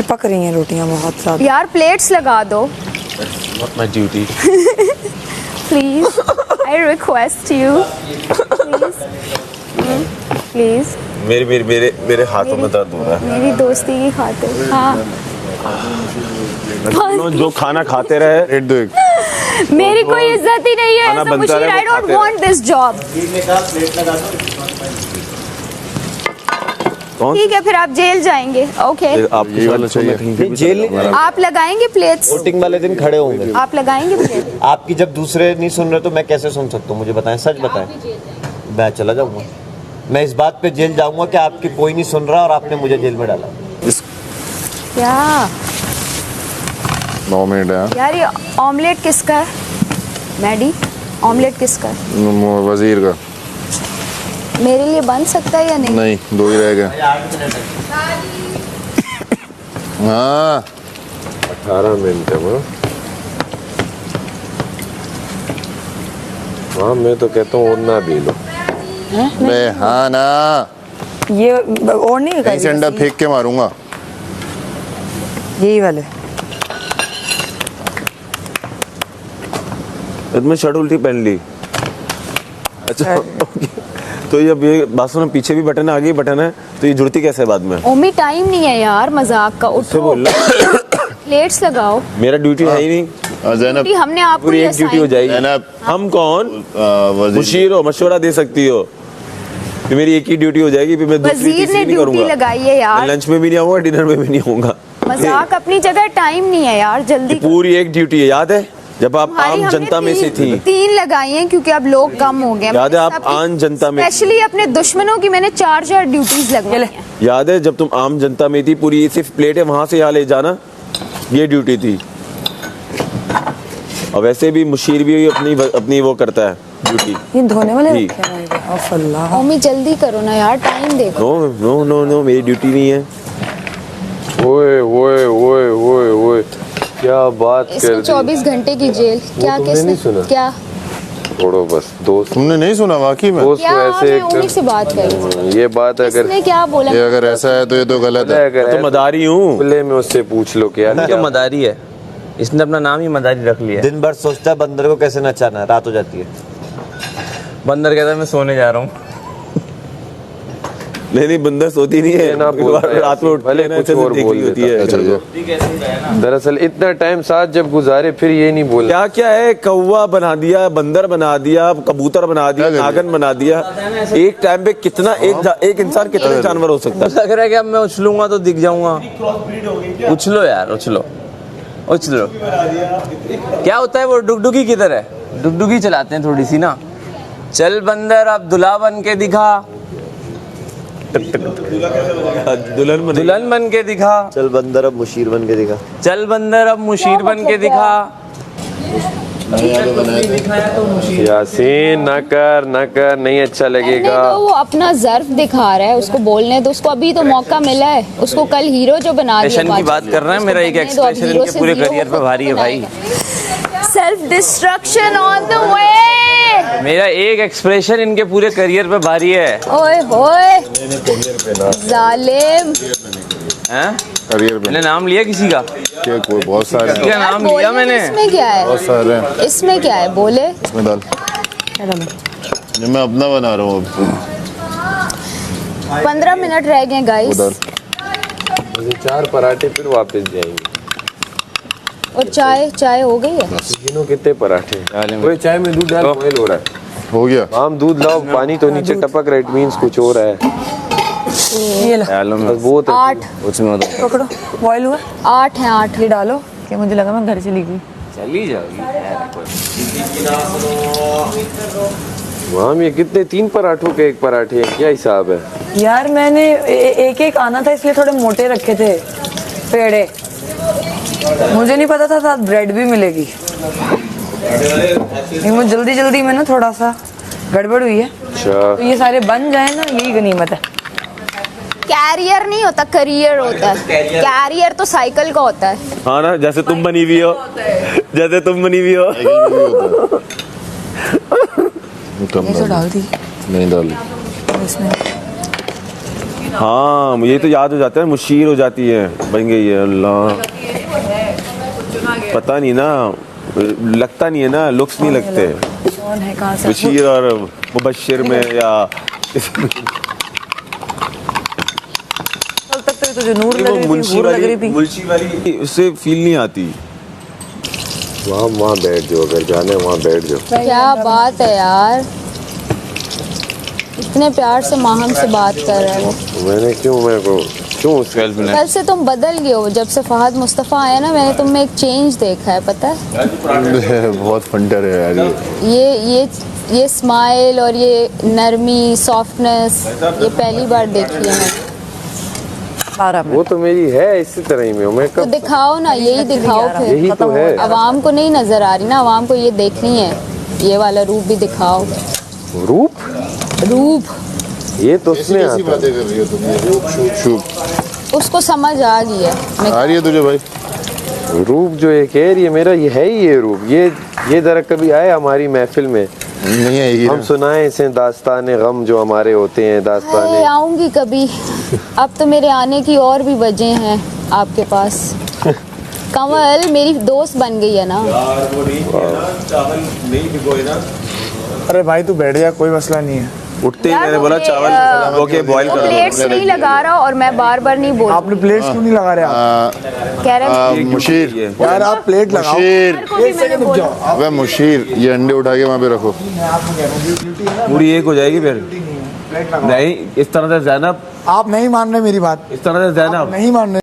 पक रही हैं रोटियां बहुत ज़्यादा। यार प्लेट्स लगा दो Not my duty. Please, I request you please please, मेरे मेरे मेरे मेरे हाथों में दर्द हो रहा है। मेरी दोस्ती की खातिर। हाँ जो खाना खाते रहे रेट दो एक। मेरी कोई इज्जत ही नहीं है खाना ऐसा बनता मुशीर, रहे, आई वो डोंट खाते वांट दिस जॉब। ठीक है फिर आप जेल जाएंगे। ओके आप ये वाला चाहिए। जेल आप लगाएंगे प्लेट्स, वोटिंग वाले दिन खड़े होंगे। आप लगाएंगे प्लेट। आपकी जब दूसरे नहीं सुन रहे तो मैं कैसे सुन सकता हूँ? मुझे बताएं, सच बताएं। मैं चला जाऊंगा। मैं इस बात पे जेल जाऊंगा कि आपकी कोई नहीं सुन रहा और आपने मुझे जेल में डाला। क्या 9 मिनट है। यार ये ऑमलेट किसका है? मैडी, ऑमलेट किसका है? वजीर का। मेरे लिए बन सकता है या नहीं? नहीं, 2 ही रह गए। हाँ 18 मिनट है वो। हाँ मैं तो कहता हूँ और ना भी लो। मैं हाँ ना ये और नहीं कहीं से अंडा फेंक के मारूंगा। यही वाले इसमें शर्ट उल्टी पहन ली। अच्छा तो ये अब ये बात सुनो, पीछे भी बटन है आगे भी बटन है, तो ये जुड़ती कैसे है बाद में? ओमी टाइम नहीं है यार मजाक का, उससे उठो बोल प्लेट्स लगाओ। मेरा ड्यूटी है ही नहीं। ज़ैनब ड्यूटी हमने आपको पूरी ही एक ड्यूटी हो assign जाएगी। ज़ैनब हम कौन? वजीर मुशीर हो, मशवरा दे सकती हो। फिर मेरी एक ही ड्यूटी हो जाएगी, फिर मैं दूसरी वजीर तीसरी ने नहीं ड्यूटी करूंगा। लगाई है यार। लंच में भी नहीं आऊंगा, डिनर में भी नहीं आऊंगा। मजाक अपनी जगह, टाइम नहीं है यार, जल्दी करो। पूरी एक ड्यूटी है, याद है जब आप हमारी आम हमने जनता में से थी? 3 लगाई हैं क्योंकि अब लोग कम हो गए। याद है आप आम जनता में? स्पेशली अपने दुश्मनों की मैंने 4 ड्यूटीज लगवाई हैं। याद है जब तुम आम जनता में थी? पूरी सिर्फ प्लेट है वहां से यहाँ ले जाना, ये ड्यूटी थी। और वैसे भी मुशीर भी अपनी वो करता है ड्यूटी। ये धोने वाले जी। रखे हैं भाई। ओफ अल्लाह। ओमी जल्दी करो ना यार, टाइम देखो। नो नो नो नो, मेरी ड्यूटी नहीं है। ओए ओए ओए ओए ओए, क्या बात इसको कर 24 घंटे की जेल। क्या तुमने किसने नहीं सुना? क्या छोड़ो बस, दोस्त तुमने नहीं सुना वाकई में? दोस्त क्या को ऐसे मैं ओमी से बात कर रही हूँ। ये बात अगर इसने क्या बोला? ये अगर ऐसा है तो ये तो गलत है। अगर तो मदारी हूँ। खुले में उससे पूछ लो कि यार तो क्या मदारी है, इसने अपना नाम ही मदारी रख लिया है। दिन भर सोचता है बंदर को कैसे नचाना है, रात हो जाती है। बंदर कहता है मैं सोने जा रहा हूँ। नहीं बंदर सोती नहीं है ना बोलता है, रात में उठ भले कुछ और बोल होती देता। है। अच्छा जो दरअसल इतना टाइम साथ जब गुजारे फिर ये नहीं बोला। क्या क्या है, कौवा बना दिया, बंदर बना दिया, कबूतर बना दिया, क्या कर नागन बना दिया। एक टाइम पे कितना एक इंसान कितने जानवर हो सकता है? लग रहा है कि अब मैं उछलूंगा तो दिख जाऊंगा। उछलो यार उछलो उछलो। क्या होता है वो डुगडुगी की तरह डुगडुगी चलाते हैं थोड़ी सी ना। चल बंदर अब दुल्हा बन के दिखा, दुल्हन बन के दिखा। चल बंदर अब मुशीर बन के दिखा। चल बंदर अब मुशीर बन के दिखा। यासीन न कर, नहीं अच्छा लगेगा। तो वो अपना ज़र्फ दिखा रहा है, उसको बोलने दो। उसको अभी तो मौका मिला है, उसको कल हीरो जो बना दिया। एक्सप्रेशन की बात कर रहे हैं, मेरा एक एक्सप्रेशन इनके पूरे करियर पे भारी है भाई। Self destruction on the way. मेरा एक एक्सप्रेशन इनके पूरे करियर पे भारी है। ओए होए जालिम। हैं? करियर पे मैंने नाम लिया किसी का? क्या कोई बहुत सारे हैं। क्या नाम लिया मैंने? इसमें क्या बहुत है? सारे हैं। इसमें क्या है बोले? इसमें डाल। ये मैं अपना बना रहा हूँ अब। 15 मिनट रह गए गाइस। उधर 4 पराठे फिर वापस जाएंगे। और चाय हो गई है? गिनो कितने पराठे? ओए चाय में दूध डाल, बॉयल हो रहा है। हो गया। आम दूध लाओ, पानी तो नीचे टपक रहा है, इट मींस कुछ हो रहा है। ये लो ख्यालों में बस बहुत 8 उसमें मत पकड़ो। बॉयल हुआ 8 है 8। ये डालो कि मुझे लगा मैं घर चली गई। चली जाओगी। वहाँ में कितने 3 पराठों के 1 पराठे हैं, क्या हिसाब है? यार मैंने एक एक आना था इसलिए थोड़े मोटे रखे थे पेड़े। मुझे नहीं पता था साथ ब्रेड भी मिलेगी। मुझे जल्दी जल्दी में ना थोड़ा सा गड़बड़ हुई है। अच्छा तो ये सारे बन जाए ना, यही गनीमत है। कैरियर नहीं होता, करियर होता है। कैरियर तो साइकिल का होता है। हाँ ना, जैसे तुम बनी हुई हो, जैसे तुम बनी हुई हो। कम ये तो डाल दी नहीं डाली। इसमें। हाँ मुझे तो याद हो जाता है, मुशीर हो जाती है, बन गई है। अल्लाह पता नहीं ना, लगता नहीं है ना, लुक्स नहीं लगते कौन है, कहाँ से? बशीर और मुबशिर में या कल तक तो तुझे नूर लग वो रही थी, मुंशी हूर लग रही वाली, थी। मुंशी वाली उससे फील नहीं आती। वहाँ बैठ जाओ, अगर जाना है वहाँ बैठ जाओ। क्या बात है यार, इतने प्यार से माहम से बात कर रहा है वो। मैंने क्यों उसका हेल्प मिला? कल से तुम बदल गए हो, जब से फहद मुस्तफ़ा आया ना, मैंने तुम में एक चेंज देखा है, पता है? बहुत फंटर है यार ये स्माइल और ये नरमी, सॉफ्टनेस, ये पहली बार देखी है मैंने। 12 में वो तो मेरी है इसी तरह ही में हूँ मैं। तो कब दिखाओ ना, यही दिखाओ फिर। यही तो है। आवाम को नहीं नजर आ रही ना, आवाम को ये देखनी है, ये वाला रूप भी दिखाओ। रूप ये तो उसमें आता है। बातें कर रही हो तुम, ये शुभ उसको समझ आ गई है। आ रही है तुझे भाई? रूप जो ये कह रही है मेरा, ये है ही ये रूप। ये जरा कभी आए हमारी महफिल में, नहीं आएगी हम ना। सुनाए इसे दास्ताने गम जो हमारे होते हैं, दास्ताने। आऊंगी कभी। अब तो मेरे आने की और भी वजह हैं आपके पास। कमल मेरी दोस्त बन गई है ना। चावल नहीं भिगोए ना, अरे भाई तू बैठ जा, कोई मसला नहीं है। उठते ही यार, मैंने बोला वो चावल ओके बॉईल वो कर दो। प्लेट्स नहीं लगा रहा और मैं बार बार नहीं बोल आपने प्लेट क्यों नहीं लगा रहे आप? कह रहा है मुशीर, यार आप प्लेट लगाओ। मुशीर, को भी मैंने बोला। अबे मुशीर, ये अंडे उठा के वहाँ पे रखो। पूरी एक हो जाएगी फिर। नहीं इस तरह से ज़ैनब, आप नहीं मान रहे मेरी बात, इस तरह से ज़ैनब नहीं मान रहे।